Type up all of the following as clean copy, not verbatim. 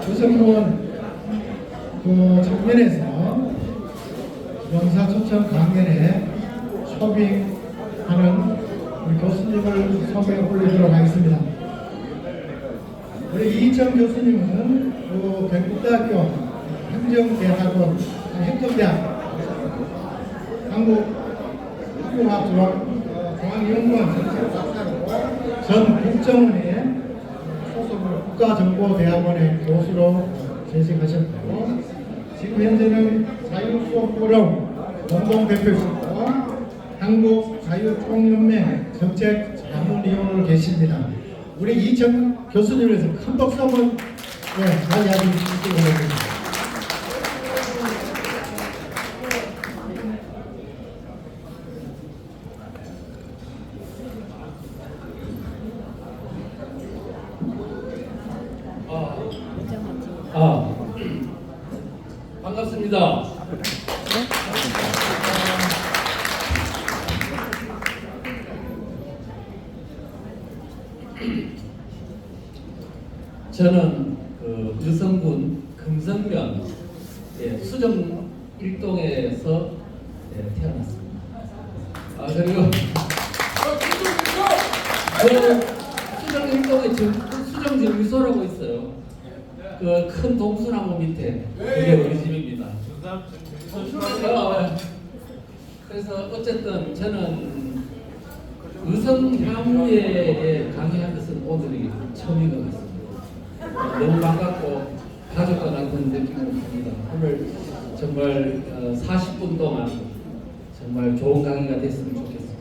유성군 그 청년에서 영사초청 강연에 초빙하는 우리 교수님을 소개해 올리도록 하겠습니다. 우리 이희청 교수님은 그 경북대학교 행정대학원 행정대학 한국과학종합연구원 전체 박사로 전 국정원의 소속으로 국가정보대학원의 교수로 재직하셨고 지금 현재는 자유수업포럼 공동대표이시고 한국자유총연맹 정책자문위원으로 계십니다. 우리 이희청 교수님을 위해서 큰 박수 한번 이야기 듣고 오겠습니다. 반갑습니다. 저는 그 유성군 금성면 수정 일동에서 태어났습니다. 그리고 수정 일동에 수정정비소라고 있어요. 그 큰 동수나무 밑에 그게 우리 집입니다. 그래서 어쨌든 저는 의성향후에 강의한 것은 오늘이 처음인 것 같습니다. 너무 반갑고 가족과 같은 느낌으로 갑니다. 오늘 정말 40분 동안 정말 좋은 강의가 됐으면 좋겠습니다.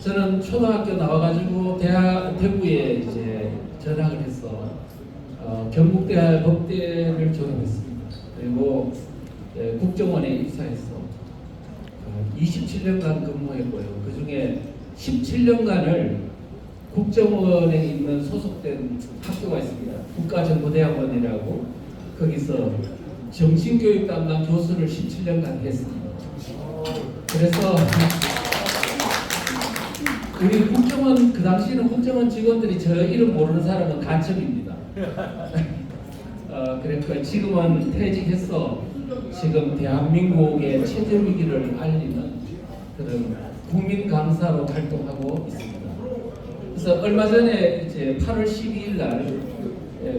저는 초등학교 나와가지고 대구에 이제 전학을 해서 경북대 법대를 졸업했습니다. 그리고 국정원에 입사해서 27년간 근무했고요. 그 중에 17년간을 국정원에 있는 소속된 학교가 있습니다. 국가정보대학원이라고 거기서 정신교육 담당 교수를 17년간 했습니다. 그래서 우리 국정원 그 당시에는 국정원 직원들이 저 이름 모르는 사람은 간첩입니다. 그러니까 지금은 퇴직해서 지금 대한민국의 체제 위기를 알리는 그런 국민 강사로 활동하고 있습니다. 그래서 얼마 전에 이제 8월 12일 날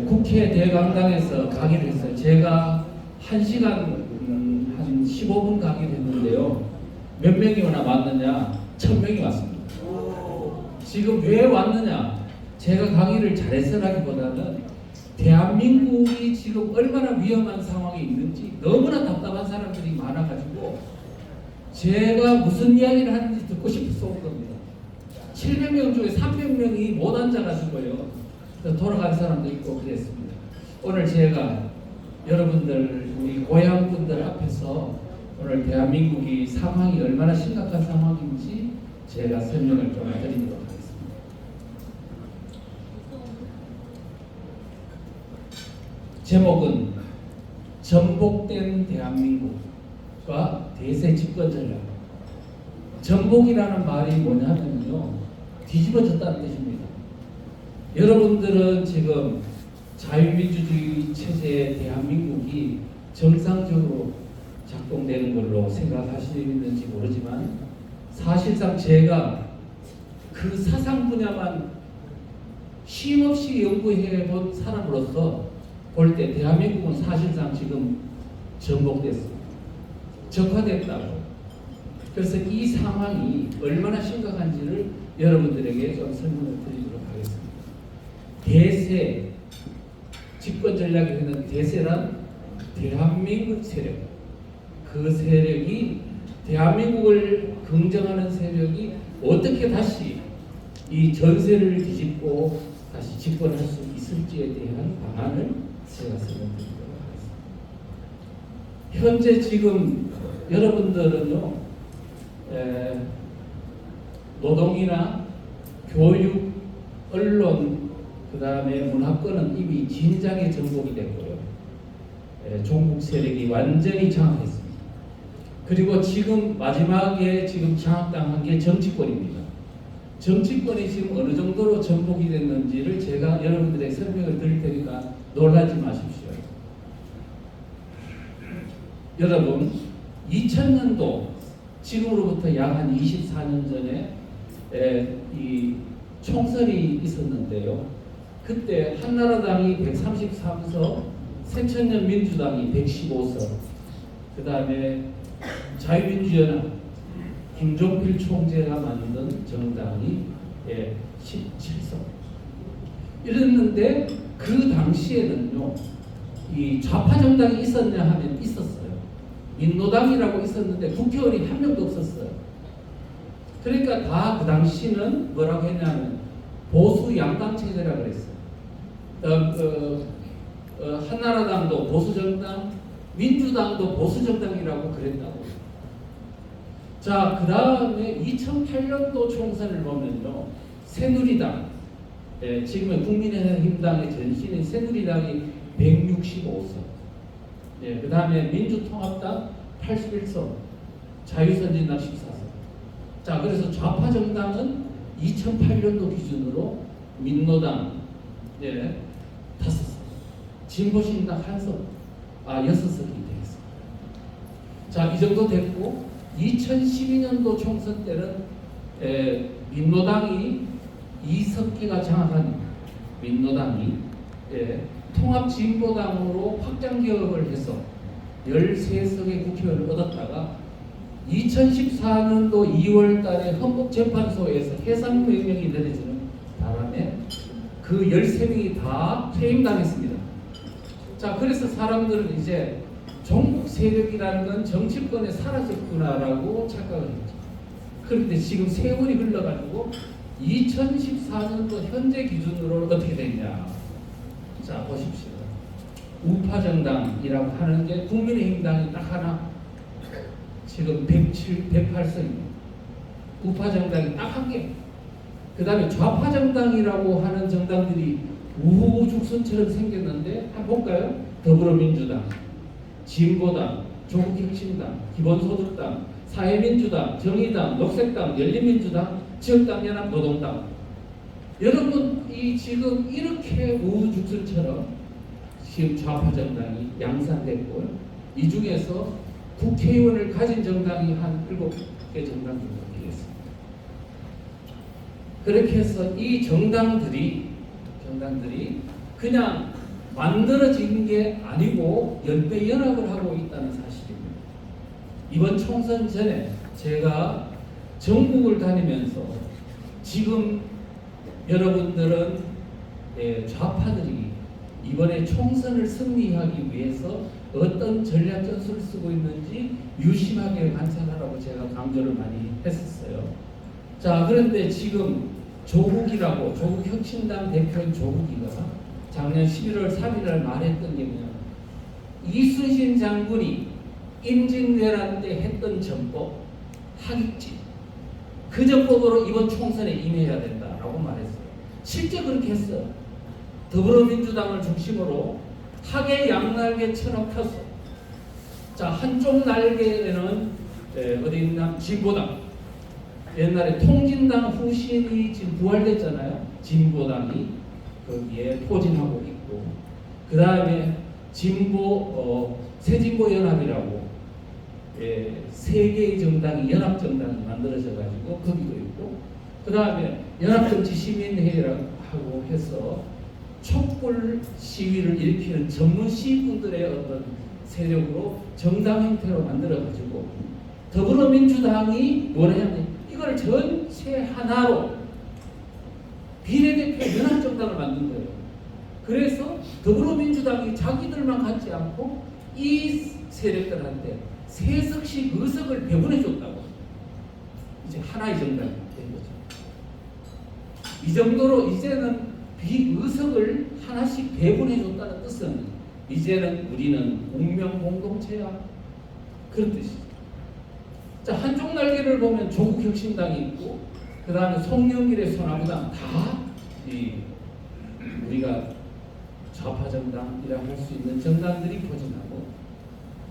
국회 대강당에서 강의를 했어요. 제가 1시간 한 15분 강의를 했는데요. 몇 명이 오나 왔느냐? 1000명이 왔습니다. 지금 왜 왔느냐? 제가 강의를 잘했으라기보다는 대한민국이 지금 얼마나 위험한 상황에 있는지 너무나 답답한 사람들이 많아가지고 제가 무슨 이야기를 하는지 듣고 싶어서 온 겁니다. 700명 중에 300명이 못 앉아가지고요. 돌아간 사람도 있고 그랬습니다. 오늘 제가 여러분들 우리 고향분들 앞에서 오늘 대한민국이 상황이 얼마나 심각한 상황인지 제가 설명을 좀 드리도록 하겠습니다. 제목은 전복된 대한민국과 대세 집권 전략. 전복이라는 말이 뭐냐면요, 뒤집어졌다는 뜻입니다. 여러분들은 지금 자유민주주의 체제의 대한민국이 정상적으로 작동되는 걸로 생각하시는지 모르지만 사실상 제가 그 사상 분야만 쉼없이 연구해 본 사람으로서 볼 때 대한민국은 사실상 지금 전복됐습니다. 적화됐다고. 그래서 이 상황이 얼마나 심각한지를 여러분들에게 좀 설명을 드리도록 하겠습니다. 대세, 집권 전략에 있는 대세란 대한민국 세력. 그 세력이 대한민국을 긍정하는 세력이 어떻게 다시 이 전세를 뒤집고 다시 집권할 수 있을지에 대한 방안을 제가 설명드리도록 하겠습니다. 현재 지금 여러분들은요, 노동이나 교육, 언론, 그 다음에 문화권은 이미 진작에 전복이 됐고요. 종북 세력이 완전히 장악했습니다. 그리고 지금 마지막에 지금 장악당한 게 정치권입니다. 정치권이 지금 어느 정도로 전복이 됐는지를 제가 여러분들에게 설명을 드릴 테니까 놀라지 마십시오. 여러분, 2000년도 지금으로부터 약 한 24년 전에 이 총선이 있었는데요. 그때 한나라당이 133석, 새천년 민주당이 115석, 그 다음에 자유민주연합 김종필 총재가 만든 정당이 17석 이랬는데, 그 당시에는요 이 좌파 정당이 있었냐 하면 있었어요. 민노당이라고 있었는데 국회의원이 한 명도 없었어요. 그러니까 다 그 당시는 뭐라고 했냐면 보수 양당 체제라 그랬어요. 한나라당도 보수 정당, 민주당도 보수 정당이라고 그랬다고. 자, 그 다음에 2008년도 총선을 보면요, 새누리당, 지금은 국민의힘당의 전신인 새누리당이 165석, 그 다음에 민주통합당 81석, 자유선진당 14석. 자, 그래서 좌파 정당은 2008년도 기준으로 민노당 5석, 진보신당 1석, 6석이 되겠습니다. 자, 이 정도 됐고, 2012년도 총선 때는 민노당이 이석기가 장악한 민노당이 통합진보당으로 확장개혁을 해서 13석의 국회의원을 얻었다가 2014년도 2월 달에 헌법재판소에서 해산명령이 내려지는 바람에 그 13명이 다 퇴임당했습니다. 자, 그래서 사람들은 이제 종북 세력이라는 건 정치권에 사라졌구나라고 착각을 했죠. 그런데 지금 세월이 흘러가지고 2014년도 현재 기준으로 어떻게 됐냐. 자, 보십시오. 우파정당이라고 하는 게 국민의힘당이 딱 하나, 지금 108석입니다. 우파정당이 딱 한 개. 그 다음에 좌파정당이라고 하는 정당들이 우후죽순처럼 생겼는데 한번 볼까요? 더불어민주당, 진보당, 조국혁신당, 기본소득당, 사회민주당, 정의당, 녹색당, 열린민주당, 지역당연합, 노동당. 여러분, 이 지금 이렇게 우후죽순처럼 지금 좌파 정당이 양산됐고요. 이 중에서 국회의원을 가진 정당이 한 7개 정당 정도 되겠습니다. 그렇게 해서 이 정당들이 그냥 만들어진 게 아니고 연대연합을 하고 있다는 사실입니다. 이번 총선 전에 제가 전국을 다니면서 지금 여러분들은 좌파들이 이번에 총선을 승리하기 위해서 어떤 전략 전술을 쓰고 있는지 유심하게 관찰하라고 제가 강조를 많이 했었어요. 자, 그런데 지금 조국혁신당 대표인 조국이가 작년 11월 3일날 말했던 게 뭐냐면, 이순신 장군이 임진왜란 때 했던 전법, 하객진, 그 전법으로 이번 총선에 임해야 된다라고 말했어요. 실제 그렇게 했어요. 더불어민주당을 중심으로 하계 양날개처럼 폈어. 자, 한쪽 날개에는 어디 있나? 진보당. 옛날에 통진당 후신이 지금 부활됐잖아요. 진보당이 거기에 포진하고 있고, 그 다음에 새진보연합이라고 세 개의 정당이 연합정당이 만들어져 가지고 거기도 있고, 그 다음에 연합정치시민회의라고 해서 촛불 시위를 일으키는 전문 시위꾼들의 어떤 세력으로 정당 형태로 만들어 가지고, 더불어민주당이 뭐냐면 이걸 전체 하나로 비례대표 연합정당을 만든 거예요. 그래서 더불어민주당이 자기들만 갖지 않고 이 세력들한테 3석씩 의석을 배분해 줬다고. 이제 하나의 정당이 된 거죠. 이 정도로 이제는 비의석을 하나씩 배분해 줬다는 뜻은 이제는 우리는 운명 공동체야, 그런 뜻이죠. 자, 한쪽 날개를 보면 조국혁신당이 있고, 그 다음에 송영길의 소나무당, 다 우리가 좌파 정당이라고 할 수 있는 정당들이 포진하고,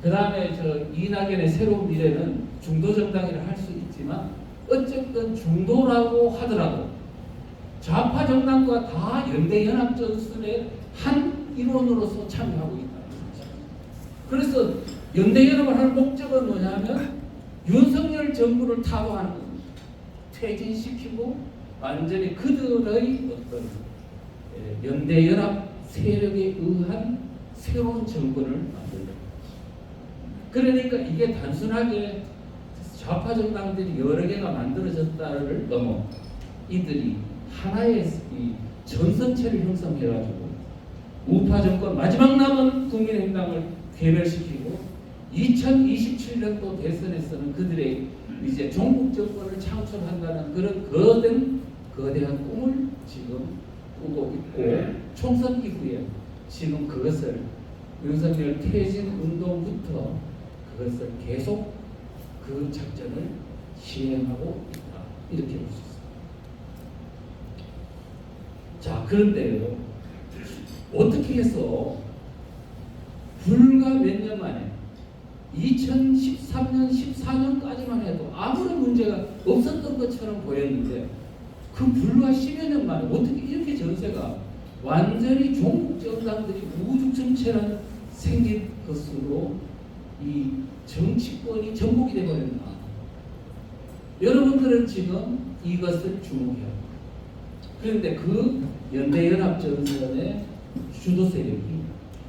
그 다음에 이낙연의 새로운 미래는 중도 정당이라 할 수 있지만, 어쨌든 중도라고 하더라도 좌파 정당과 다 연대 연합 전술의 한 일원으로서 참여하고 있다는 거죠. 그래서 연대연합을 하는 목적은 뭐냐면 윤석열 정부를 타도하는 겁니다. 퇴진시키고 완전히 그들의 어떤 연대연합 세력에 의한 새로운 정권을 만들다. 그러니까 이게 단순하게 좌파 정당들이 여러 개가 만들어졌다를 넘어 이들이 하나의 이 전선체를 형성해가지고 우파 정권 마지막 남은 국민의힘당을 괴멸시키고 2027년도 대선에서는 그들의 이제 종북 정권을 창출한다는 그런 거대한 꿈을 지금 꾸고 있고 총선 이후에 지금 그것을 윤석열 퇴진 운동부터 그것을 계속 그 작전을 시행하고 있다. 이렇게 볼 수 있습니다. 자, 그런데요. 어떻게 해서 불과 몇 년 만에 2013년, 14년까지만 해도 아무런 문제가 없었던 것처럼 보였는데 그 불과 10여 년 만에 어떻게 이렇게 전세가 완전히 종북 정당들이 우죽정체는 생긴 것으로 이 정치권이 전복이 되어버렸나. 여러분들은 지금 이것을 주목해야 합니다. 그런데 그 연대연합전선의 주도 세력이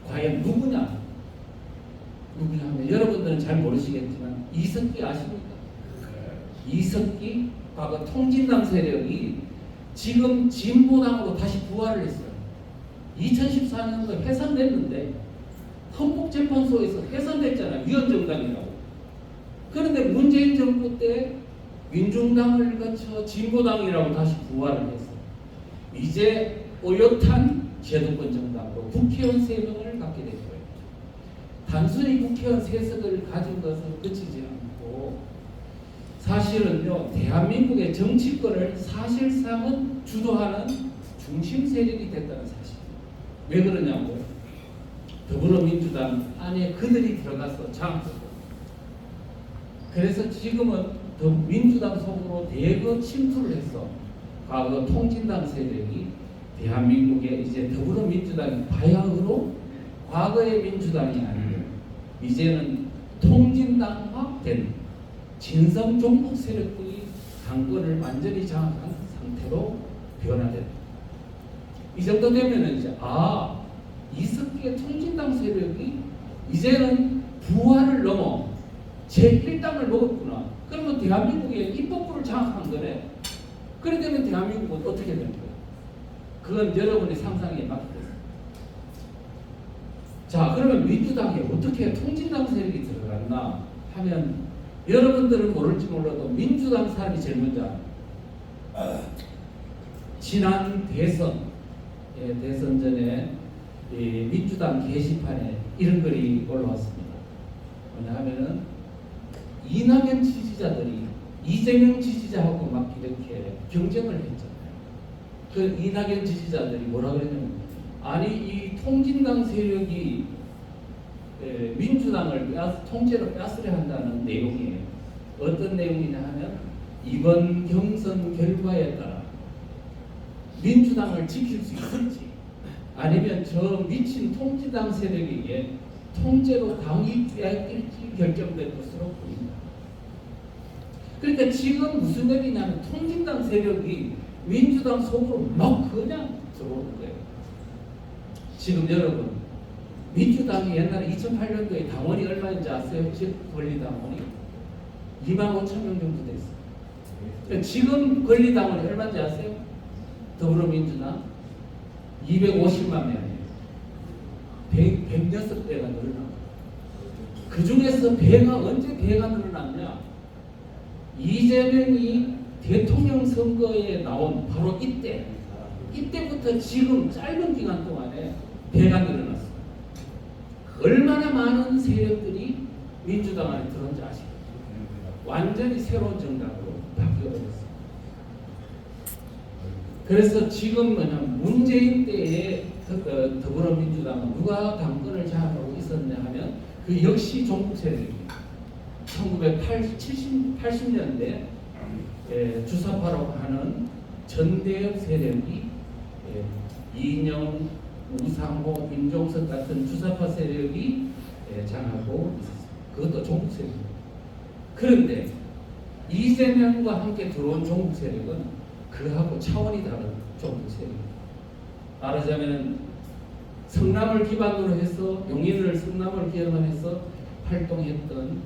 과연 누구냐 하면 여러분들은 잘 모르시겠지만 이석기 아십니까? 이석기 과거 통진당 세력이 지금 진보당으로 다시 부활을 했어요. 2014년도에 해산됐는데 헌법재판소에서 해산됐잖아요. 위헌정당이라고. 그런데 문재인 정부 때 민중당을 거쳐 진보당이라고 다시 부활을 했어요. 이제 오엿한 제도권 정당으로 국회의원 3명을 갖게 된 거예요. 단순히 국회의원 3석을 가진 것은 그치지 않고 사실은요, 대한민국의 정치권을 사실상은 주도하는 중심 세력이 됐다는 사실. 왜 그러냐고? 더불어민주당 안에 그들이 들어가서 장악하고, 그래서 지금은 더 민주당 속으로 대거 침투를 해서 과거 통진당 세력이 대한민국의 이제 더불어민주당의 바야흐로 과거의 민주당이 아니고 이제는 통진당화된 진성 종북 세력들이 당권을 완전히 장악한 상태로 변화된다. 이 정도 되면은 이제 이석기의 통진당 세력이 이제는 부활을 넘어 제1당을 먹었구나. 그러면 대한민국의 입법부를 장악한 거네. 그래 되면 대한민국은 어떻게 되는 거예요? 그건 여러분의 상상에 맡겼어요. 자, 그러면 민주당에 어떻게 통진당 세력이 들어갔나 하면 여러분들은 모를지 몰라도 민주당 사람이 제일 먼저 지난 대선 전에 민주당 게시판에 이런 글이 올라왔습니다. 뭐냐 하면은 이낙연 지지자들이 이재명 지지자하고 막 이렇게 경쟁을 했잖아요. 그 이낙연 지지자들이 뭐라 그랬냐면 아니 이 통진당 세력이 민주당을 통째로 뺏으려 한다는 내용이에요. 어떤 내용이냐 하면 이번 경선 결과에 따라 민주당을 지킬 수 있을지 아니면 저 미친 통진당 세력에게 통째로 당이 빼앗길지 결정될 것으로 보입니다. 그러니까 지금 무슨 얘기냐면 통진당 세력이 민주당 속으로 막 그냥 들어오는 거예요. 지금 여러분 민주당이 옛날에 2008년도에 당원이 얼마인지 아세요? 권리당원이 25,000명 정도 됐어요. 그러니까 지금 권리당원이 얼마인지 아세요? 더불어민주당 250만 명이에요. 106배가 늘어나고 그 중에서 언제 배가 늘어났냐? 이재명이 대통령 선거에 나온 바로 이때부터 지금 짧은 기간 동안에 배가 늘어났어요. 얼마나 많은 세력들이 민주당 안에 들어온지 아시죠? 완전히 새로운 정당으로 바뀌어버렸어요. 그래서 지금 문재인 때에 더불어민주당은 누가 당권을 장악하고 있었냐 하면 그 역시 종북 세력입니다. 1980년대 주사파라고 하는 전대협 세력이 이인영 우상호, 임종석 같은 주사파 세력이 장하고 있었습니다. 그것도 종북 세력. 그런데 이재명과 함께 들어온 종북 세력은 그하고 차원이 다른 종북 세력입니다. 말하자면 성남을 기반으로 해서 용인을 성남을 기반으로 해서 활동했던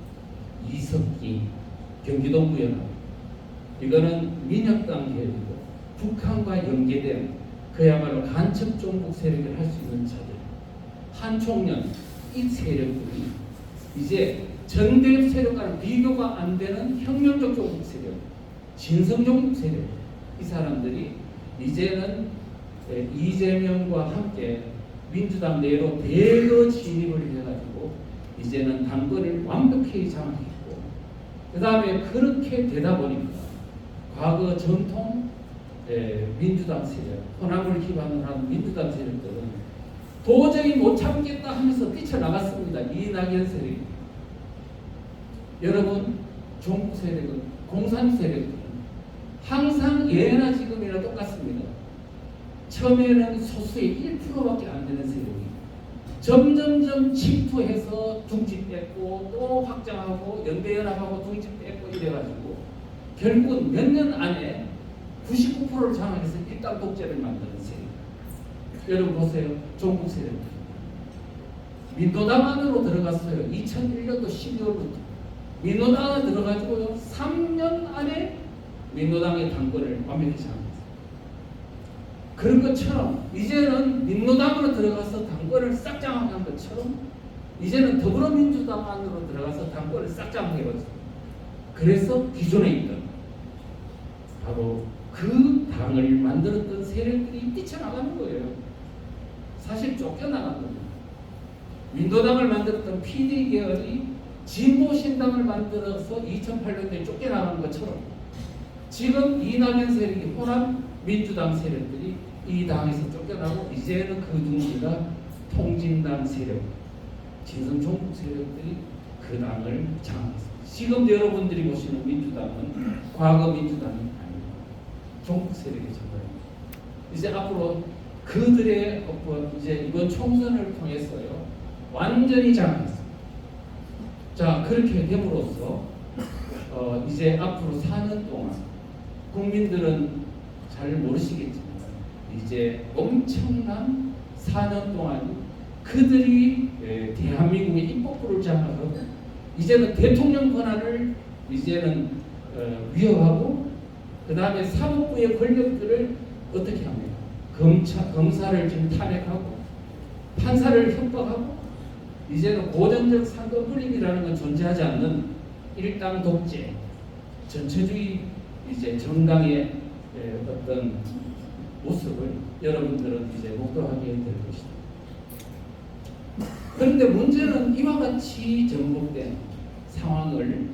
이석기 경기도부연합, 이거는 민혁당 계열이고 북한과 연계된 그야말로 간첩 종북 세력을 할 수 있는 자들, 한총련, 이 세력들이 이제 전대 세력과는 비교가 안 되는 혁명적 종북 세력, 진성 종북 세력, 이 사람들이 이제는 이재명과 함께 민주당 내로 대거 진입을 해가지고 이제는 당권을 완벽히 장악했고, 그 다음에 그렇게 되다 보니까 과거 전통 민주당 세력, 호남을 기반으로 한 민주당 세력들은 도저히 못 참겠다 하면서 뛰쳐나갔습니다. 이낙연 세력. 여러분, 종북 세력은, 공산 세력은 항상 예나 지금이나 똑같습니다. 처음에는 소수의 1%밖에 안 되는 세력이 점점점 침투해서 둥지 뺏고 또 확장하고 연대연합하고 둥지 뺏고 이래가지고 결국은 몇 년 안에 99%를 장악해서 일당 독재를 만드는 세력. 여러분 보세요. 종북 세력. 민노당 안으로 들어갔어요. 2001년도 12월부터. 민노당 안에 들어가지고요. 3년 안에 민노당의 당권을 완전히 장악했어요. 그런 것처럼 이제는 민노당으로 들어가서 당권을 싹 장악한 것처럼 이제는 더불어민주당 안으로 들어가서 당권을 싹 장악해버렸어요. 그래서 기존에 있던 바로 그 당을 만들었던 세력들이 뛰쳐나가는 거예요. 사실 쫓겨나간 겁니다. 민노당을 만들었던 PD 계열이 진보신당을 만들어서 2008년도에 쫓겨나간 것처럼 지금 이낙연 세력이 호남 민주당 세력들이 이 당에서 쫓겨나고 이제는 그 둥지가 통진당 세력, 진성 종북 세력들이 그 당을 장악했습니다. 지금 여러분들이 보시는 민주당은 과거 민주당이 아닙니다. 종북 세력의 정당입니다. 이제 앞으로 그들의 이제 이번 총선을 통해서요 완전히 장악했습니다. 자, 그렇게 됨으로써 이제 앞으로 4년 동안 국민들은 잘 모르시겠지만 이제 엄청난 4년 동안 그들이 대한민국의 입법부를 장악하고 이제는 대통령 권한을 이제는 위협하고 그 다음에 사법부의 권력들을 어떻게 합니까? 검사를 지금 탄핵하고 판사를 협박하고 이제는 고전적 상권 분립이라는 건 존재하지 않는 일당 독재, 전체주의 이제 정당의 어떤 모습을 여러분들은 이제 목도하게 될 것이다. 그런데 문제는 이와 같이 전복된 상황을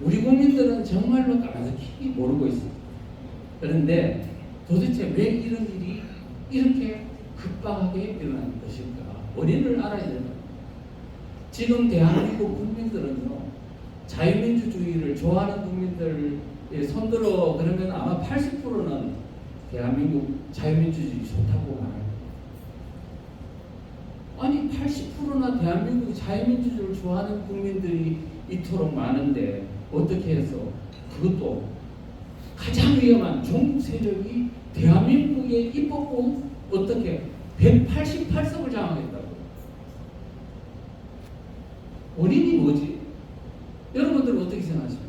우리 국민들은 정말로 까맣게 모르고 있습니다. 그런데 도대체 왜 이런 일이 이렇게 급박하게 일어난 것일까? 원인을 알아야 된다. 지금 대한민국 국민들은요, 자유민주주의를 좋아하는 국민들 손들어 그러면 아마 80%는 대한민국 자유민주주의 좋다고 말해요. 아니 80%나 대한민국 자유민주주의를 좋아하는 국민들이 이토록 많은데 어떻게 해서 그것도 가장 위험한 종북 세력이 대한민국의 입법부 어떻게 188석을 장악했다고? 원인이 뭐지? 여러분들은 어떻게 생각하십니까?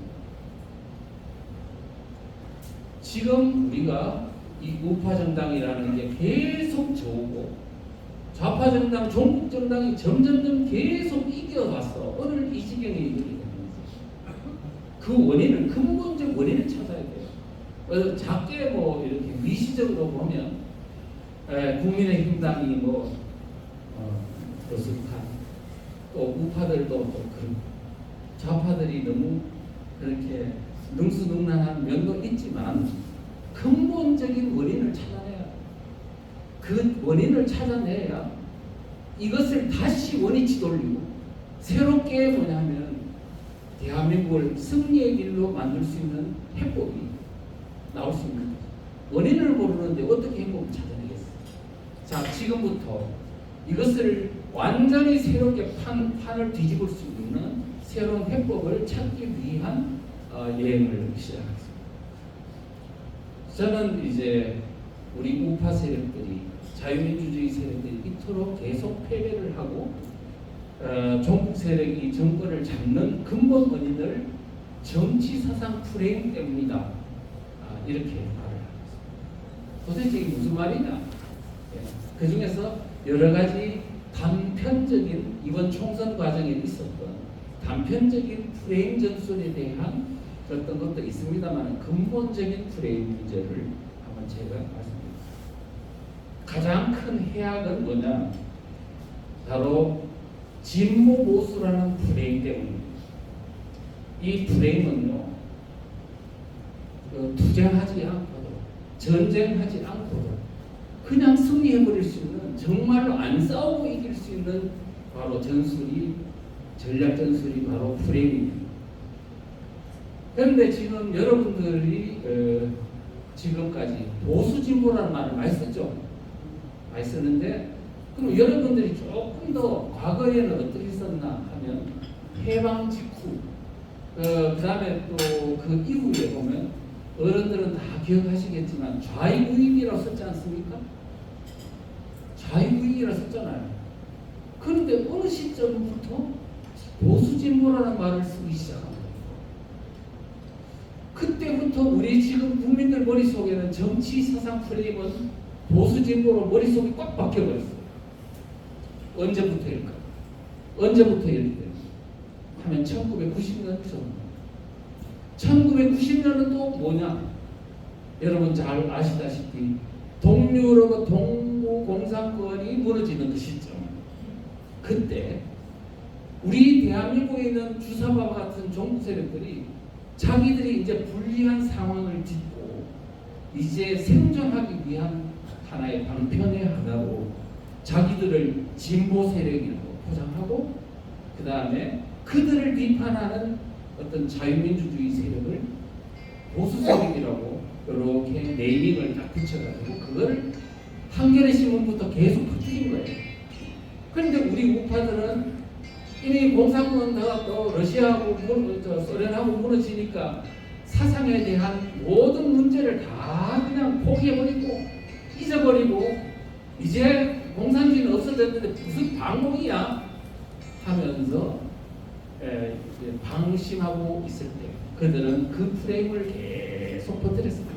지금 우리가 이 우파 정당이라는 게 계속 저오고 좌파 정당, 종북 정당이 점점점 계속 이겨왔어. 오늘 이 지경에 이르게 되는 거죠. 그 원인을, 근본적 원인을 찾아야 돼요. 작게 뭐 이렇게 미시적으로 보면 국민의힘당이 뭐 어색한, 또 우파들도 또 그런, 좌파들이 너무 그렇게 능수능란한 면도 있지만 근본적인 원인을 찾아내야, 그 원인을 찾아내야 이것을 다시 원위치 돌리고 새롭게 뭐냐면 대한민국을 승리의 길로 만들 수 있는 해법이 나올 수 있는 거죠. 원인을 모르는데 어떻게 해법을 찾아내겠어요? 자, 지금부터 이것을 완전히 새롭게 판을 뒤집을 수 있는 새로운 해법을 찾기 위한 여행을 시작하겠습니다. 저는 이제 우리 우파 세력들이, 자유민주주의 세력들이 이토록 계속 패배를 하고 종북 세력이 정권을 잡는 근본 원인을 정치 사상 프레임 때문이다, 이렇게 말을 하겠습니다. 도대체 이게 무슨 말이냐? 그 중에서 여러 가지 단편적인, 이번 총선 과정에 있었던 단편적인 프레임 전술에 대한 어떤 것도 있습니다만, 근본적인 프레임 문제를 한번 제가 말씀드리겠습니다. 가장 큰 해악은 뭐냐? 바로 진보 보수라는 프레임 때문입니다. 이 프레임은요, 투쟁하지 않고도, 전쟁하지 않고도 그냥 승리해버릴 수 있는, 정말로 안 싸우고 이길 수 있는 바로 전술이, 전략 전술이 바로 프레임입니다. 그런데 지금 여러분들이 지금까지 보수 진보라는 말을 많이 쓰죠. 많이 쓰는데, 그럼 여러분들이 조금 더 과거에는 어떻게 썼나 하면, 해방 직후, 그 다음에 또 그 이후에 보면 어른들은 다 기억하시겠지만 좌익우익이라고 썼지 않습니까? 좌익우익이라고 썼잖아요. 그런데 어느 시점부터 보수진보라는 말을 쓰기 시작합니다. 그때부터 우리 지금 국민들 머릿속에는 정치 사상 프레임은 보수진보로 머릿속이 꽉 박혀버렸어요. 언제부터일까? 언제부터일까? 하면 1990년 전. 1990년은 또 뭐냐? 여러분 잘 아시다시피 동유럽의 동부 공산권이 무너지는 그 시점. 그때 우리 대한민국에 있는 주사파와 같은 종북 세력들이 자기들이 이제 불리한 상황을 딛고 이제 생존하기 위한 하나의 방편의 하나로 자기들을 진보 세력이라고 포장하고, 그 다음에 그들을 비판하는 어떤 자유민주주의 세력을 보수 세력이라고 이렇게 네이밍을 딱 붙여가지고 그걸 한겨레 신문부터 계속 퍼뜨린 거예요. 그런데 우리 우파들은 이미 공산권과 또 러시아하고 소련하고 무너지니까 사상에 대한 모든 문제를 다 그냥 포기해버리고 잊어버리고, 이제 공산주의는 없어졌는데 무슨 방법이야 하면서 방심하고 있을 때 그들은 그 프레임을 계속 퍼뜨렸습니다.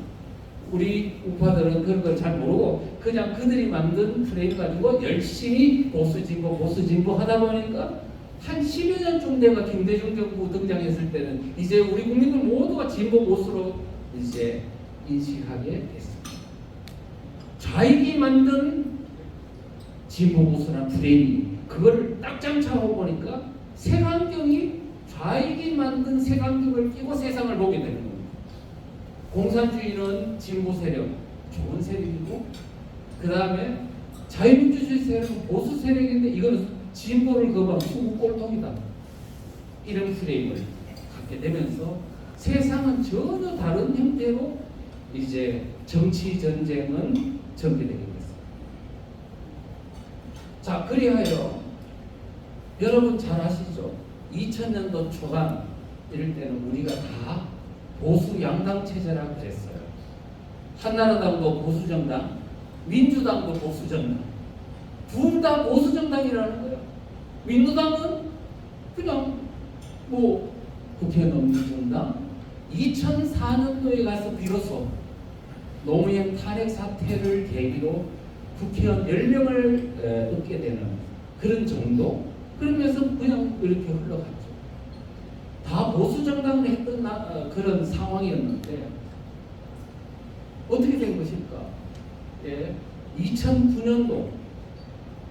우리 우파들은 그런 걸 잘 모르고 그냥 그들이 만든 프레임 가지고 열심히 보수진보 하다 보니까 한 10여 년쯤 돼가 김대중 정부 등장했을 때는 이제 우리 국민들 모두가 진보 보수로 이제 인식하게 됐습니다. 좌익이 만든 진보 보수라는 프레임이, 그거를 딱 장착하고 보니까 색안경이, 좌익이 만든 색안경을 끼고 세상을 보게 되는 겁니다. 공산주의는 진보 세력, 좋은 세력이고, 그 다음에 자유민주주의 세력은 보수 세력인데 이거는 진보를 거부한 수구꼴통이다, 이런 프레임을 갖게 되면서 세상은 전혀 다른 형태로 이제 정치 전쟁은 전개되게 됐습니다. 자, 그리하여 여러분 잘 아시죠? 2000년도 초반 이럴 때는 우리가 다 보수 양당 체제라고 그랬어요. 한나라당도 보수 정당, 민주당도 보수 정당, 둘 다 보수 정당이라는 거예요. 민주당은 그냥 뭐 국회의원 없는 정당. 2004년도에 가서 비로소 노무현 탄핵 사태를 계기로 국회의원 10명을 얻게 되는 그런 정도. 그러면서 그냥 이렇게 흘러갔죠. 다 보수 정당을 했던 그런 상황이었는데 어떻게 된 것일까? 2009년도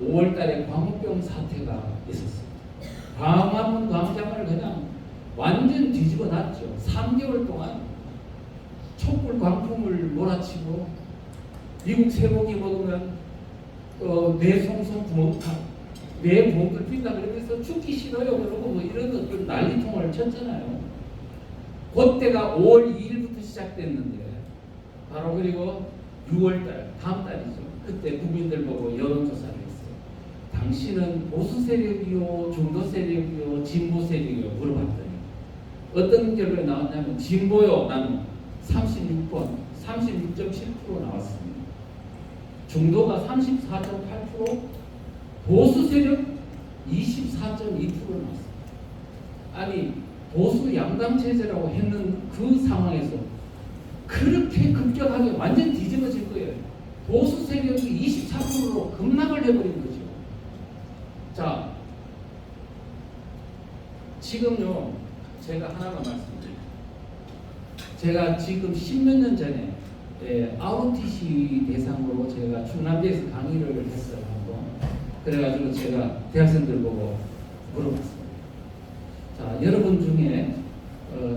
5월달에 광우병 사태가 있었습니다. 광화문 광장을 그냥 완전 뒤집어 놨죠. 3개월 동안 촛불 광풍을 몰아치고, 미국 쇠고기 먹으면 뇌송송 구멍탕, 뇌 부엉들 핀다 그러면서 죽기 싫어요 그러고 뭐 이런 어떤 난리통을 쳤잖아요. 그때가 5월 2일부터 시작됐는데 바로 그리고 6월달, 다음 달이죠. 그때 국민들 보고 여론조사를 했어요. 당신은 보수 세력이요, 중도 세력이요, 진보 세력이요 물어봤더니 어떤 결과가 나왔냐면 진보요 나는 36.7% 나왔습니다. 중도가 34.8%, 보수 세력 24.2% 나왔습니다. 아니 보수 양당 체제라고 했는 그 상황에서 그렇게 급격하게 완전 뒤집어질 거예요. 보수 세력이 24%로 급락을 해버린 거죠. 자, 지금요 제가 하나만 말씀드릴게요. 제가 지금 10몇 년 전에 ROTC 대상으로 제가 충남대에서 강의를 했어요 한번. 그래가지고 제가 대학생들 보고 물어봤습니다. 자, 여러분 중에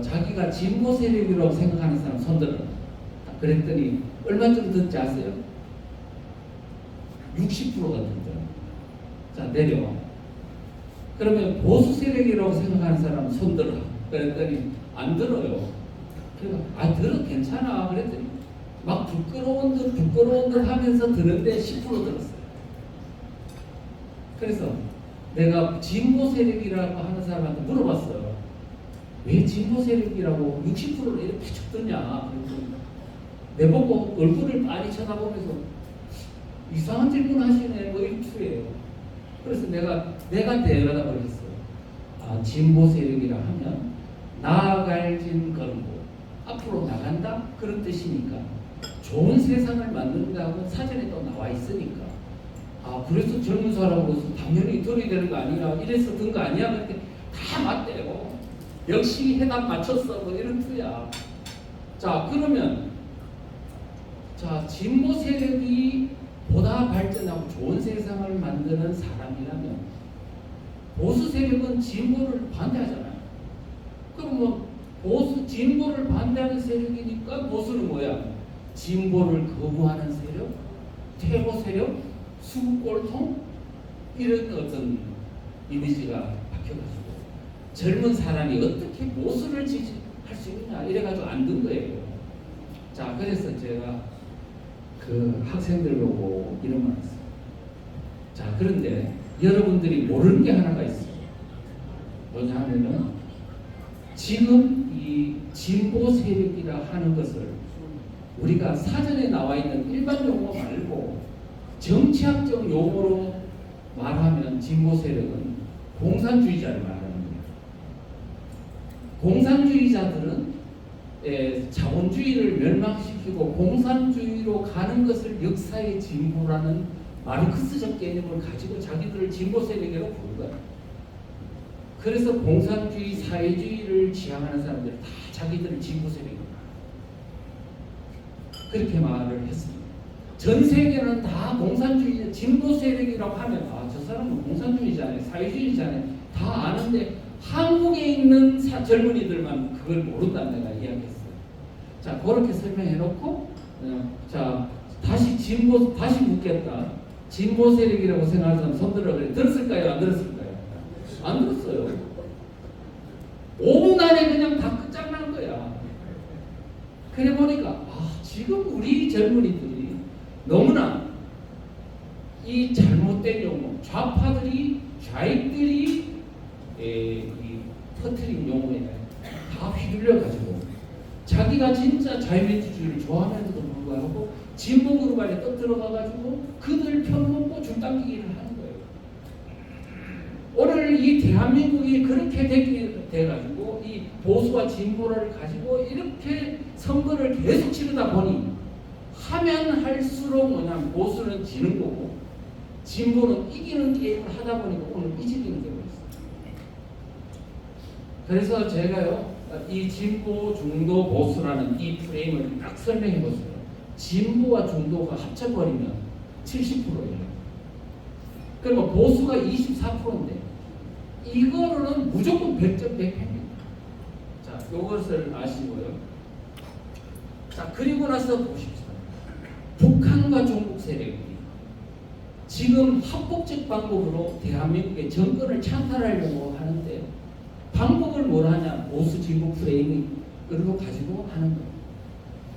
자기가 진보 세력이라고 생각하는 사람 손들어. 그랬더니 얼마쯤 듣지 아세요? 60%가 듣더라고요. 자, 내려. 그러면 보수 세력이라고 생각하는 사람 손들어. 그랬더니 안 들어요. 그러니까 들어 괜찮아. 그랬더니 막 부끄러운 듯 하면서 드는데 10% 들었어요. 그래서 내가 진보 세력이라고 하는 사람한테 물어봤어요. 왜 진보 세력이라고 60%를 이렇게 쭉 듣냐? 내보고 얼굴을 많이 쳐다보면서 이상한 질문 하시네. 뭐 이렇게. 그래서 내가 대답을 했어요. 아, 진보 세력이라 하면 나아갈 진 걸고 앞으로 나간다 그런 뜻이니까 좋은 세상을 만든다고 사전에 또 나와 있으니까 아 그래서 젊은 사람으로서 당연히 들어야 되는 거 아니야 이래서 든 거 아니야 그랬더니 다 맞대요. 역시 해답 맞췄어 뭐 이런 뜻이야. 자 그러면 자 진보 세력이 보다 발전하고 좋은 세상을 만드는 사람이라면 보수 세력은 진보를 반대하잖아요. 그럼 뭐 보수 진보를 반대하는 세력이니까 보수는 뭐야? 진보를 거부하는 세력, 퇴보 세력, 수구꼴통 이런 어떤 이미지가 박혀가지고 젊은 사람이 어떻게 보수를 지지할 수 있느냐 이래가지고 안 든 거예요. 자 그래서 제가 그 학생들 보고 이런 말 했어요. 자 그런데 여러분들이 모르는 게 하나가 있어요. 뭐냐 하면은 지금 이 진보 세력이라 하는 것을 우리가 사전에 나와 있는 일반 용어 말고 정치학적 용어로 말하면 진보 세력은 공산주의자를 말하는 거예요. 공산주의자들은 자본주의를 멸망시키고 공산주의로 가는 것을 역사의 진보라는 마르크스적 개념을 가지고 자기들을 진보 세력이라고 부른 거예요. 그래서 공산주의, 사회주의를 지향하는 사람들이 다 자기들을 진보 세력이라고 그렇게 말을 했습니다. 전 세계는 다 공산주의, 진보 세력이라고 하면 아, 저 사람은 공산주의자네, 사회주의자네 다 아는데 한국에 있는 젊은이들만 그걸 모른다는 내가 이야기했어요. 자, 그렇게 설명해 놓고 자, 다시 묻겠다. 진보 세력이라고 생각하는 사람 손들어 그래. 들었을까요? 안 들었을까요? 안 들었어요. 5분 안에 그냥 다 끝장난 거야. 그래 보니까 아, 지금 우리 젊은이들이 너무나 이 잘못된 용어, 좌익들이 이 터트린 용어에 다 휘둘려 가지고 자기가 진짜 자유민주주의를 좋아하면서도 불구하고 진보 그룹 안에 떠 들어가 가지고 그들 편 먹고 줄 당기기를 하는 거예요. 오늘 이 대한민국이 그렇게 돼 가지고 이 보수와 진보를 가지고 이렇게 선거를 계속 치르다 보니 하면 할수록 뭐냐면 보수는 지는 거고 진보는 이기는 게임을 하다 보니까 오늘 이기는 게임이 있어요. 그래서 제가요 이 진보, 중도, 보수라는 이 프레임을 딱 설명해 보세요. 진보와 중도가 합쳐버리면 70%예요. 그러면 보수가 24%인데 이거는 무조건 100점 100입니다. 자, 요것을 아시고요. 자, 그리고 나서 보십시오. 북한과 중국 세력이 지금 합법적 방법으로 대한민국의 정권을 찬탈하려고 하는데 방법을 뭘 하냐? 보수 진보 프레임을 가지고 하는 거예요.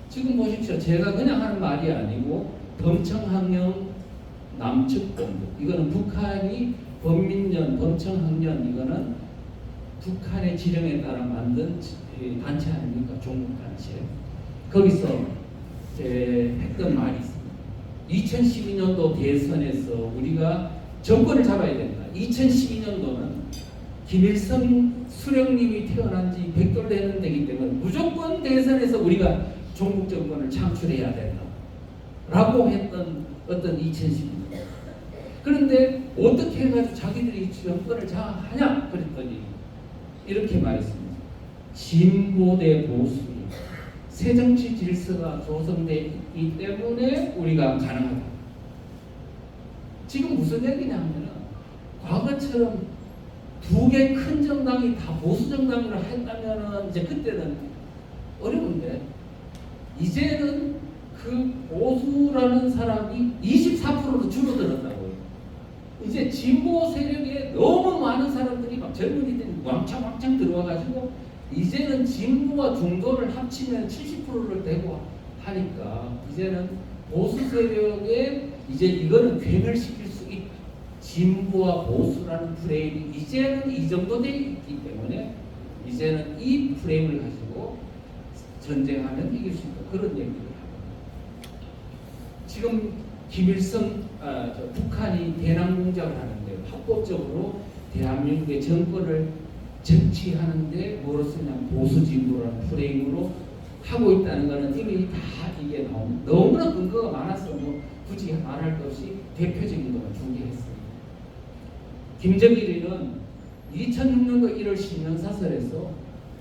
지금 보십시오. 제가 그냥 하는 말이 아니고 덤청학령 남측 공동. 이거는 북한이 범민련, 범청학련 이거는 북한의 지령에 따라 만든 단체 아닙니까? 종북 단체. 거기서 했던 말이 있습니다. 2012년도 대선에서 우리가 정권을 잡아야 된다. 2012년도는 김일성 수령님이 태어난 지 100돌 되는 데이기 때문에 무조건 대선에서 우리가 종북 정권을 창출해야 된다. 라고 했던 어떤 2012년. 그런데 어떻게 해가지고 자기들이 정권을 장악하냐? 그랬더니 이렇게 말했습니다. 진보 대 보수, 새정치 질서가 조성되어 있기 때문에 우리가 가능하다. 지금 무슨 얘기냐 하면 과거처럼 두 개 큰 정당이 다 보수 정당으로 했다면 이제 그때는 어려운데 이제는 그 보수라는 사람이 24%로 줄어들었다고요. 이제 진보 세력에 너무 많은 사람들이 막 젊은이들이 왕창 들어와가지고 이제는 진보와 중도를 합치면 70%를 되고 하니까 이제는 보수 세력에 이제 이거는 괴멸시킬 수 있다. 진보와 보수라는 프레임이 이제는 이 정도 돼 있기 때문에 이제는 이 프레임을 가지고 전쟁하면 이길 수 있다. 그런 얘기를 합니다. 지금 김일성 북한이 대남 공작을 하는데 합법적으로 대한민국의 정권을 정치하는데 뭐로 쓰냐면 보수 진보라는 프레임으로 하고 있다는 것은 이미 다 이게 나옵니다. 너무나 근거가 많아서 뭐 굳이 말할 것 없이 대표적인 것만 중개했습니다. 김정일이는 2006년도 1월 신년사설에서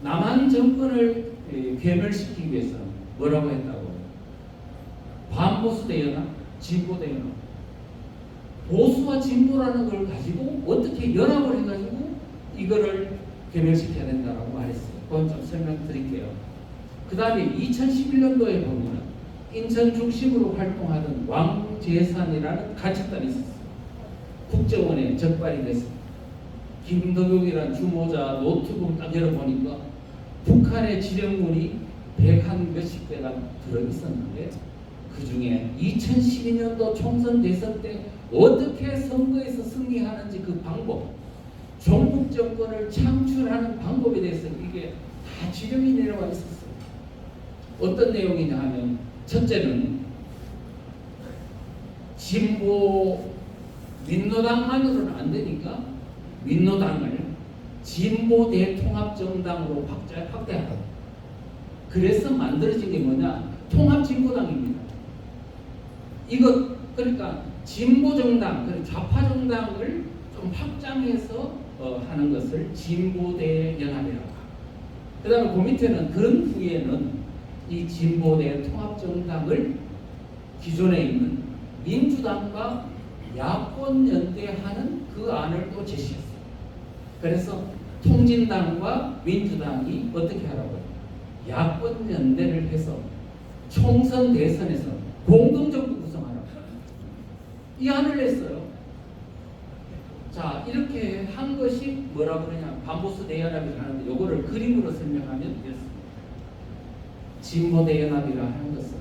남한 정권을 괴멸시키기 위해서 뭐라고 했다고? 반보수 대연합, 진보 대연합. 보수와 진보라는 걸 가지고 어떻게 연합을 해가지고 이거를 괴멸시켜야 된다라고 말했어요. 그건 좀 설명드릴게요. 그 다음에 2011년도에 보면 인천 중심으로 활동하던 왕재산이라는 간첩단이 있었어요. 국정원에 적발이 됐습니다. 김덕용이라는 주모자 노트북 딱 열어보니까 북한의 지령문이 100한 몇십 대가 들어있었는데 그 중에 2012년도 총선 대선 때 어떻게 선거에서 승리하는지 그 방법, 종북 정권을 창출하는 방법에 대해서 이게 다 지령이 내려와 있었어요. 어떤 내용이냐 하면 첫째는 진보 민노당만으로는 안 되니까 민노당을 진보 대통합정당으로 확대하라. 그래서 만들어진 게 뭐냐? 통합진보당입니다. 이거 그러니까 진보정당, 좌파 정당을 좀 확장해서 하는 것을 진보대 연합이라고 합니다. 그 다음에 그 밑에는 그런 후에는 이 진보대 통합정당을 기존에 있는 민주당과 야권 연대하는 그 안을 또 제시했어요. 그래서 통진당과 민주당이 어떻게 하라고요? 야권 연대를 해서 총선 대선에서 공동정부 구성하라고 이 안을 냈어요. 자, 이렇게 한 것이 뭐라 그러냐? 반보수 대연합이라고 하는데 요거를 그림으로 설명하면 이렇습니다. 진보 대연합이라 하는 것은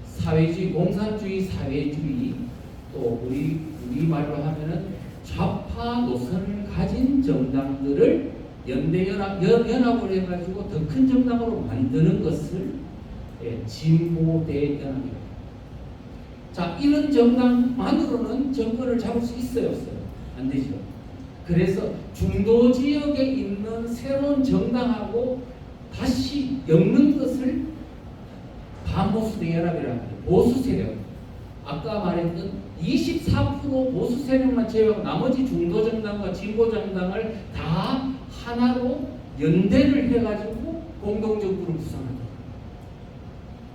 사회주의, 공산주의 사회주의 또 우리 말로 하면은 좌파 노선을 가진 정당들을 연합을 해가지고 더 큰 정당으로 만드는 것을 진보 대연합이라고. 자, 이런 정당만으로는 정권을 잡을 수 있어요, 없어요? 안 되죠. 그래서 중도 지역에 있는 새로운 정당하고 다시 엮는 것을 반보수 대연합이라고 합니다. 보수 세력. 아까 말했던 24% 보수 세력만 제외하고 나머지 중도 정당과 진보 정당을 다 하나로 연대를 해가지고 공동정부를 구성한다.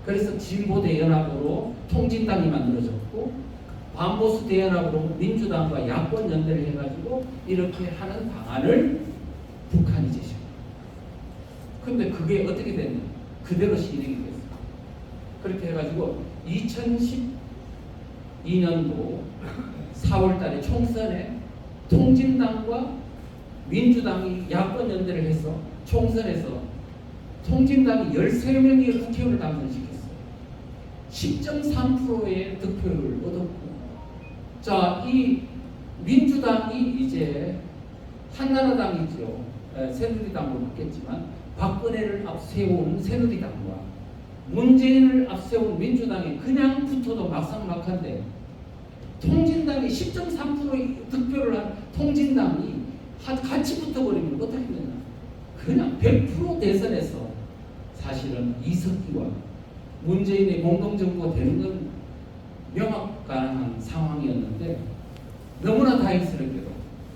그래서 진보 대연합으로 통진당이 만들어졌고 반보수 대연합으로 민주당과 야권 연대를 해가지고 이렇게 하는 방안을 북한이 제시합니다. 근데 그게 어떻게 됐냐? 그대로 실행이 됐어요. 그렇게 해가지고 2012년도 4월달에 총선에 통진당과 민주당이 야권 연대를 해서 총선에서 통진당이 13명의 국회의원을 당선시켰어요. 10.3%의 득표율을 얻었고 자, 이 민주당이 이제 한나라당이죠. 새누리당으로 바뀌었지만 박근혜를 앞세운 새누리당과 문재인을 앞세운 민주당이 그냥 붙어도 막상막한데 통진당이 10.3% 득표를 한 통진당이 같이 붙어버리면 어떻게 되냐. 그냥 100% 대선에서 사실은 이석기와 문재인의 공동정부가 되는 건 명확한 상황이었는데 너무나 다행스럽게도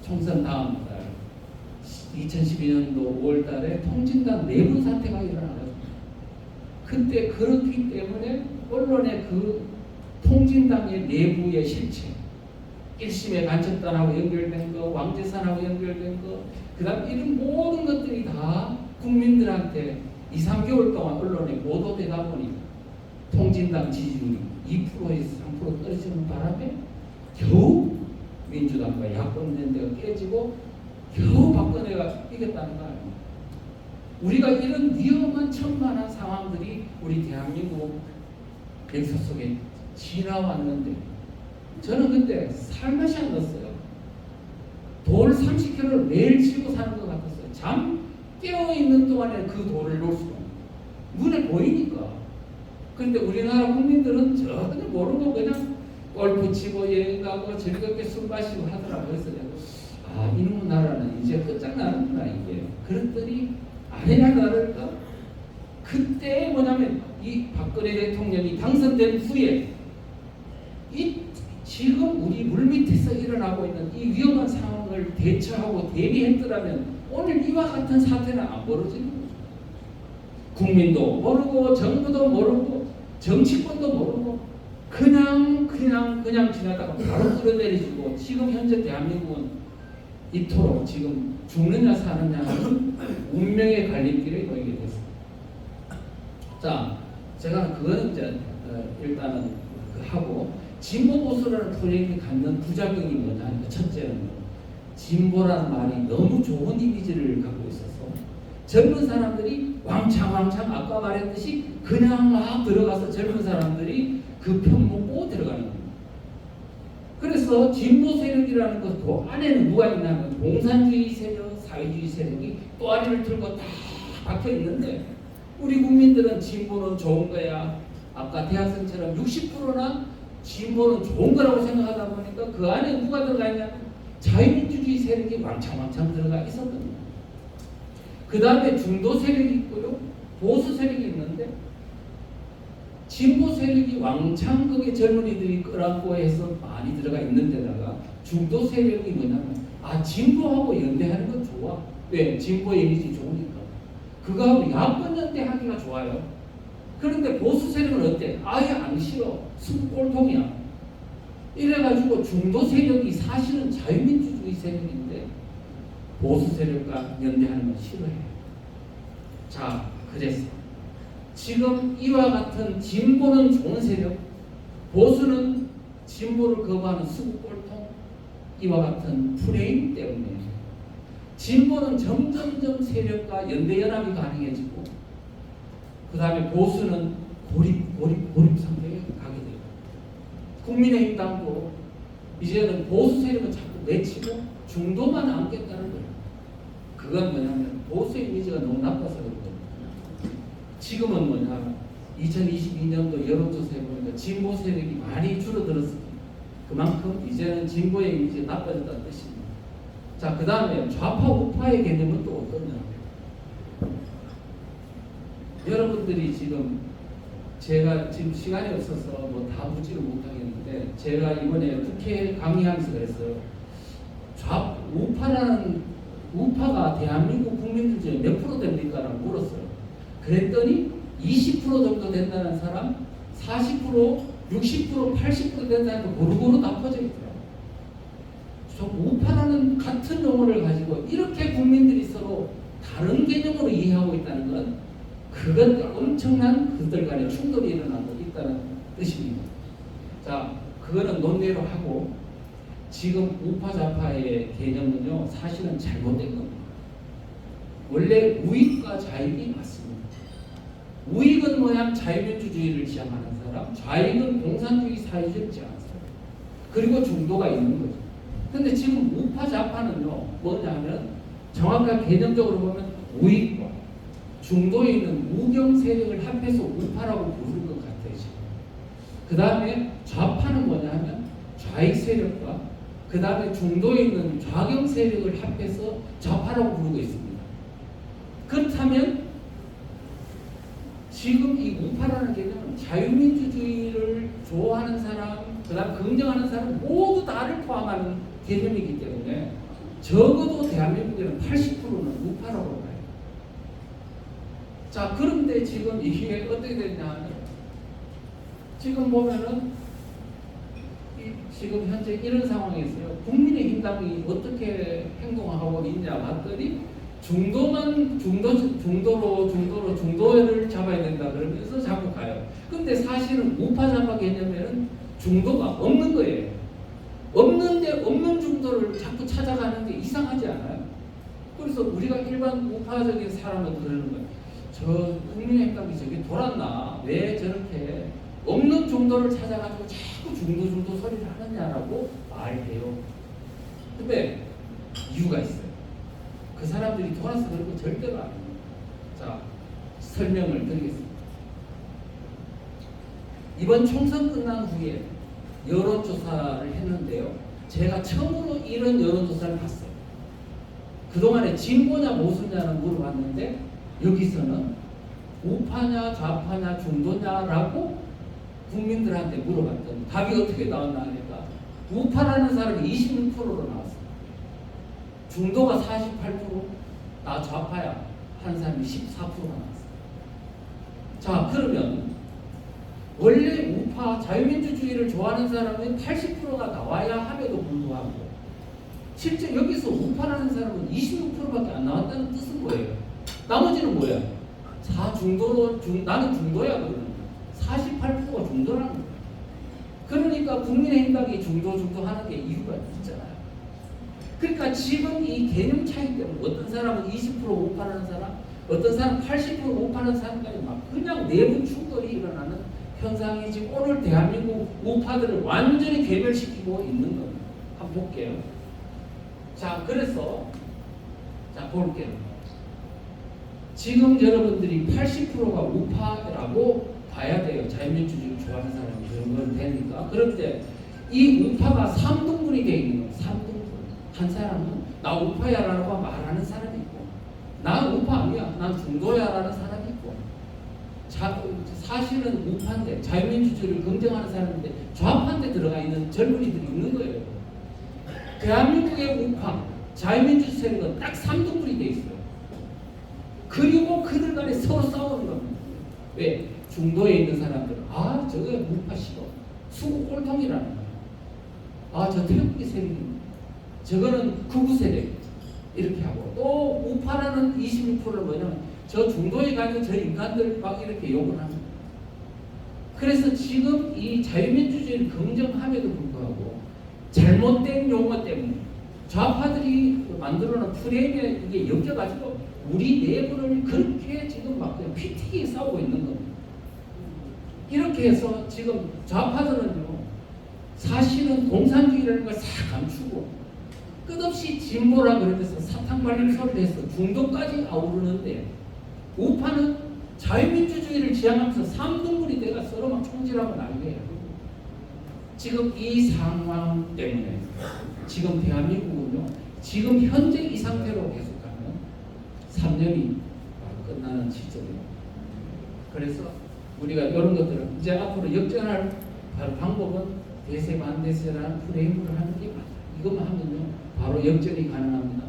총선 다음 달 2012년도 5월 달에 통진당 내부 사태가 일어나가지고 그때 그렇기 때문에 언론의 그 통진당의 내부의 실체 1심의 간첩단하고 연결된 거, 왕재산하고 연결된 거, 그 다음 이런 모든 것들이 다 국민들한테 2, 3개월 동안 언론에 보도되다 보니 통진당 지지율이 2%에서 3% 떨어지는 바람에 겨우 민주당과 야권 연대가 깨지고 겨우 박근혜가 이겼다는 거 아니에요. 우리가 이런 위험한 천만한 상황들이 우리 대한민국 역사 속에 지나왔는데 저는 그때 살맛이 안 났어요. 돌 30kg를 매일 치고 사는 것 같았어요. 잠 깨어있는 동안에 그 돌을 놓을 수가 없어요. 눈에 보이니까. 그런데 우리나라 국민들은 전혀 모르고 그냥 골프 치고 여행 가고 즐겁게 술 마시고 하더라고요. 그래서 내가 이놈의 나라는 이제 끝장나는구나 이게. 그랬더니 아니나 다를까 그때 뭐냐면 이 박근혜 대통령이 당선된 후에 이 지금 우리 물밑에서 일어나고 있는 이 위험한 상황을 대처하고 대비했더라면 오늘 이와 같은 사태는 안 벌어지는 거죠. 국민도 모르고 정부도 모르고 정치권도 모르고 그냥 지나다가 바로 끌어내리고 지금 현재 대한민국은 이토록 지금 죽느냐 사느냐 하는 운명의 갈림길에 놓이게 됐습니다. 자, 제가 그거는 이제 일단은 하고 진보 보수라는 프레임이 갖는 부작용이 뭐냐 하니까 첫째는 진보라는 말이 너무 좋은 이미지를 갖고 있어서 젊은 사람들이 왕창 아까 말했듯이 그냥 막 들어가서 젊은 사람들이 그 편 먹고 들어가는 겁니다. 그래서 진보 세력이라는 것 그 안에는 누가 있냐면 공산주의 세력, 사회주의 세력이 또아리를 들고 다 박혀 있는데 우리 국민들은 진보는 좋은 거야. 아까 대학생처럼 60%나 진보는 좋은 거라고 생각하다 보니까 그 안에 누가 들어가 있냐면 자유민주주의 세력이 왕창 들어가 있었거든요. 그 다음에 중도 세력이 있고요. 보수 세력이 있는데 진보 세력이 왕창 거기에 젊은이들이 끌어안고 해서 많이 들어가 있는 데다가 중도 세력이 뭐냐면 진보하고 연대하는 건 좋아. 왜? 진보 이미지 좋으니까. 그거하고 야권 연대하기가 좋아요. 그런데 보수 세력은 어때? 아예 안 싫어. 꼴통이야. 이래가지고 중도 세력이 사실은 자유민주주의 세력인데 보수 세력과 연대하는 건 싫어해요. 자, 그래서 지금 이와 같은 진보는 좋은 세력, 보수는 진보를 거부하는 수구꼴통, 이와 같은 프레임 때문에 진보는 점점점 세력과 연대연합이 가능해지고 그 다음에 보수는 고립 상태에 가게 돼요. 국민의힘당도 이제는 보수 세력은 자꾸 내치고 중도만 안겠다는 거예요. 그건 뭐냐면 보수 이미지가 너무 나빠서 그렇거든요. 지금은 뭐냐 2022년도 여론조사에 보니까 진보 세력이 많이 줄어들었습니다. 그만큼 이제는 진보의 이미지가 나빠졌다는 뜻입니다. 자, 그 다음에 좌파 우파의 개념은 또 어떠냐. 여러분들이 지금 제가 지금 시간이 없어서 뭐 다 묻지를 못하겠는데 제가 이번에 국회 강의하면서 그랬어요. 우파가 대한민국 국민들 중에 몇 프로 됩니까? 라고 물었어요. 그랬더니 20% 정도 된다는 사람, 40%, 60%, 80% 된다는 거 고루고루 다 퍼져 있더라고요. 우파라는 같은 용어를 가지고 이렇게 국민들이 서로 다른 개념으로 이해하고 있다는 건 그건 엄청난 그들 간의 충돌이 일어나고 있다는 뜻입니다. 자, 그거는 논외로 하고 지금 우파 좌파의 개념은요 사실은 잘못된 겁니다. 원래 우익과 좌익이 맞습니다. 우익은 뭐냐 자유민주주의를 지향하는 사람, 좌익은 공산주의 사회주의를 지향하는 사람. 그리고 중도가 있는 거죠. 근데 지금 우파 좌파는요, 뭐냐면 정확하게 개념적으로 보면 우익과 중도에 있는 우경 세력을 합해서 우파라고 부르는 것 같아요. 지금. 그 다음에 좌파는 뭐냐면 좌익 세력과 그 다음에 중도에 있는 좌경 세력을 합해서 좌파라고 부르고 있습니다. 그렇다면 지금 이 우파라는 개념은 자유민주주의를 좋아하는 사람, 그 다음 긍정하는 사람 모두 다를 포함하는 개념이기 때문에 적어도 대한민국에는 80%는 우파라고 봐요. 자, 그런데 지금 이게 어떻게 됐냐 하면 지금 보면은 지금 현재 이런 상황에서요, 국민의힘당이 어떻게 행동하고 있냐 봤더니 중도를 잡아야 된다 그러면서 자꾸 가요. 근데 사실은 우파 좌파 개념에는 중도가 없는 거예요. 없는데 없는 중도를 자꾸 찾아가는 게 이상하지 않아요? 그래서 우리가 일반 우파적인 사람은 그러는 거예요. 저 국민의힘당이 저기 돌았나? 왜 저렇게 없는 중도를 찾아가지고 자꾸 중도 소리를 하느냐라고 말해요. 근데 이유가 있어요. 그 사람들이 돌아서 그런 거 절대로 아니에요. 자, 설명을 드리겠습니다. 이번 총선 끝난 후에 여론조사를 했는데요. 제가 처음으로 이런 여론조사를 봤어요. 그동안에 진보냐 보수냐는 물어봤는데 여기서는 우파냐 좌파냐 중도냐라고 국민들한테 물어봤더니 답이 어떻게 나왔나 하니까 우파라는 사람이 26%로 나왔어요. 중도가 48%, 나 좌파야 하는 사람이 14%가 나왔어요. 자, 그러면 원래 우파 자유민주주의를 좋아하는 사람은 80%가 나와야 함에도 불구하고 실제 여기서 우파라는 사람은 26%밖에 안 나왔다는 뜻은 뭐예요? 나머지는 뭐야? 나는 중도야 그러는 거야. 48%가 중도라는 거야. 그러니까 국민의힘당이 중도 하는 게 이유가 있잖아요. 그러니까 지금 이 개념 차이 때문에 어떤 사람은 20% 우파라는 사람, 어떤 사람은 80% 우파라는 사람까지 막 그냥 내부 충돌이 일어나는 현상이 지금 오늘 대한민국 우파들을 완전히 괴멸시키고 있는 겁니다. 한번 볼게요. 자, 그래서 자 볼게요. 지금 여러분들이 80%가 우파라고 봐야 돼요. 자유민주주의를 좋아하는 사람이 그런 걸 되니까. 그런데 이 우파가 3등분이 되어 있는 거예요. 3등분. 한 사람은 나 우파야라고 말하는 사람이 있고, 난 우파 아니야, 난 중도야라는 사람이 있고, 사실은 우파인데 자유민주주의를 긍정하는 사람인데 좌파한테 들어가 있는 젊은이들이 있는 거예요. 대한민국의 우파, 자유민주주의 세력은 딱 3등분이 되어 있어요. 그리고 그들 간에 서로 싸우는 겁니다. 왜? 중도에 있는 사람들은 저거 우파 싫어, 수구 꼴통이라는 거예요. 저 태극기 세력입니다. 저거는 극우 세력 이렇게 하고, 또 우파라는 26%는 뭐냐면 저 중도에 가는 저 인간들 막 이렇게 욕을 합니다. 그래서 지금 이 자유민주주의를 긍정함에도 불구하고 잘못된 용어 때문에 좌파들이 만들어놓은 프레임에 이게 엮여가지고 우리 내부를 그렇게 지금 막 그냥 피튀기 싸우고 있는 겁니다. 이렇게 해서 지금 좌파들은요, 사실은 공산주의라는 걸 싹 감추고 끝없이 진보라 그러면서 사탕 발림 소리를 해서 중도까지 아우르는데, 우파는 자유민주주의를 지향하면서 3등분이 돼가 서로 막 총질하고 난리예요. 지금 이 상황 때문에 지금 대한민국은요, 지금 현재 이 상태로 계속하면 3년이 끝나는 시점이에요. 그래서 우리가 이런 것들을 이제 앞으로 역전할 방법은 대세 반대세라는 프레임을 하는 게 맞아요. 이것만 하면요 바로 역전이 가능합니다.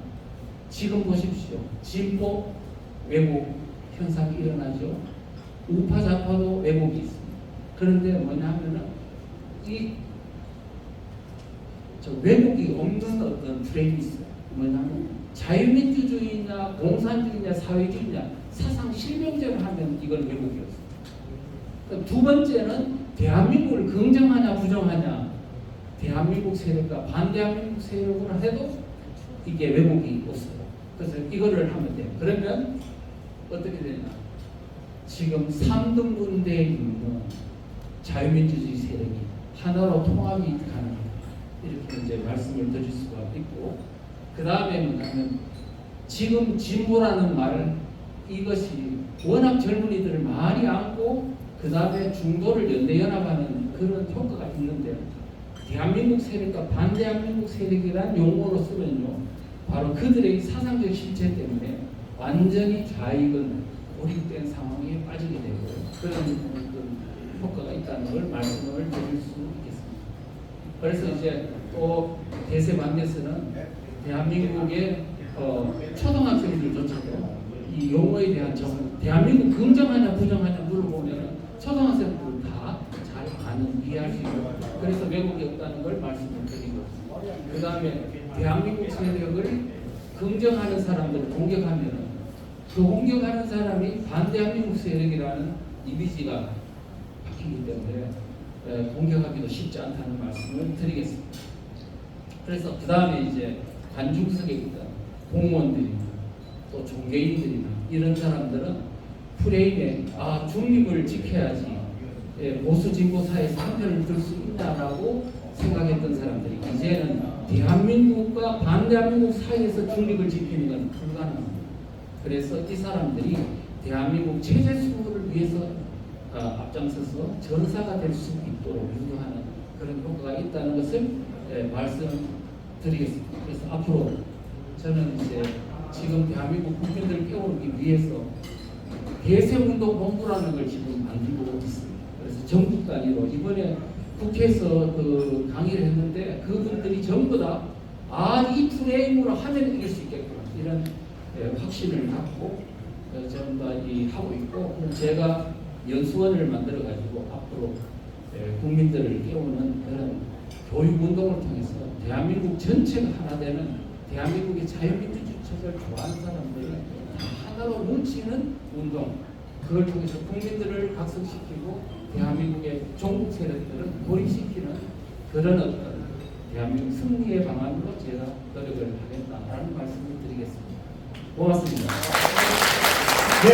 지금 보십시오. 진보 왜곡 현상이 일어나죠. 우파 좌파도 왜곡이 있습니다. 그런데 뭐냐 하면은 저 왜곡이 없는 어떤 프레임이 있어요. 뭐냐면 자유민주주의냐 공산주의냐 사회주의냐 사상 실명제를 하면 이건 왜곡이었어요. 두 번째는 대한민국을 긍정하냐 부정하냐, 대한민국 세력과 반대한민국 세력으로 해도 이게 왜곡이 없어요. 그래서 이거를 하면 돼요. 그러면 어떻게 되냐, 지금 3등분대에 있는 자유민주주의 세력이 하나로 통합이 가능합니다. 이렇게 이제 말씀을 드릴 수가 있고, 그 다음에 뭐냐면 지금 진보라는 말, 이것이 워낙 젊은이들을 많이 안고 그 다음에 중도를 연대연합하는 그런 효과가 있는데, 대한민국 세력과 반대한민국 세력이라는 용어로 쓰면요, 바로 그들의 사상적 실체 때문에 완전히 좌익은 고립된 상황에 빠지게 되고 그런 어떤 효과가 있다는 걸 말씀을 드릴 수 있겠습니다. 그래서 이제 또 대세 반대에서는 대한민국의 초등학생들조차도 이 용어에 대한 대한민국 긍정하냐 부정하냐 물어보면 초등학생들 다 잘 아는, 이해할 수 있고, 그래서 왜곡이 없다는 걸 말씀을 드리고, 그 다음에 대한민국 세력을 긍정하는 사람들을 공격하면 그 공격하는 사람이 반대한민국 세력이라는 이미지가 바뀌기 때문에 공격하기도 쉽지 않다는 말씀을 드리겠습니다. 그래서 그 다음에 이제 관중석에 있던 공무원들이나 또 종교인들이나 이런 사람들은 프레임에 중립을 지켜야지 보수 진보 사이에서 한 편을 들 수 있다라고 생각했던 사람들이 이제는 대한민국과 반대한민국 사이에서 중립을 지키는 건 불가능합니다. 그래서 이 사람들이 대한민국 체제 수호를 위해서 앞장서서 전사가 될 수 있도록 유도하는 그런 효과가 있다는 것을 말씀드리겠습니다. 그래서 앞으로 저는 이제 지금 대한민국 국민들을 깨우기 위해서 대세운동 본부라는 걸 지금 만들고 있습니다. 그래서 전국 단위로 이번에 국회에서 그 강의를 했는데 그분들이 전부 다 이 프레임으로 하면 이길 수 있겠구나 이런 확신을 갖고 전부 다 하고 있고, 제가 연수원을 만들어 가지고 앞으로 국민들을 깨우는 그런 교육 운동을 통해서 대한민국 전체가 하나 되는, 대한민국의 자유민주주의를 좋아하는 사람들이 다 하나로 뭉치는 운동, 그걸 통해서 국민들을 각성시키고 대한민국의 종북 세력들은 고립시키는 그런 어떤 대한민국 승리의 방안으로 제가 노력을 하겠다라는 말씀을 드리겠습니다. 고맙습니다. 네.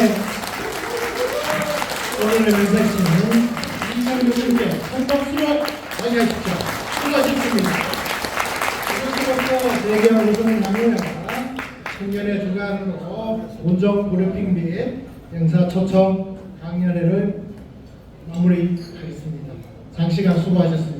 오늘의 의사씨는 이창규 씨께 큰 박수로 맞이하십시오. 수고하셨습니다. 이것으로서 대개하고서는 남녀가 청년의 주관으로 본정 브리핑 및 행사 초청 강연회를 마무리하겠습니다. 장시간 수고하셨습니다.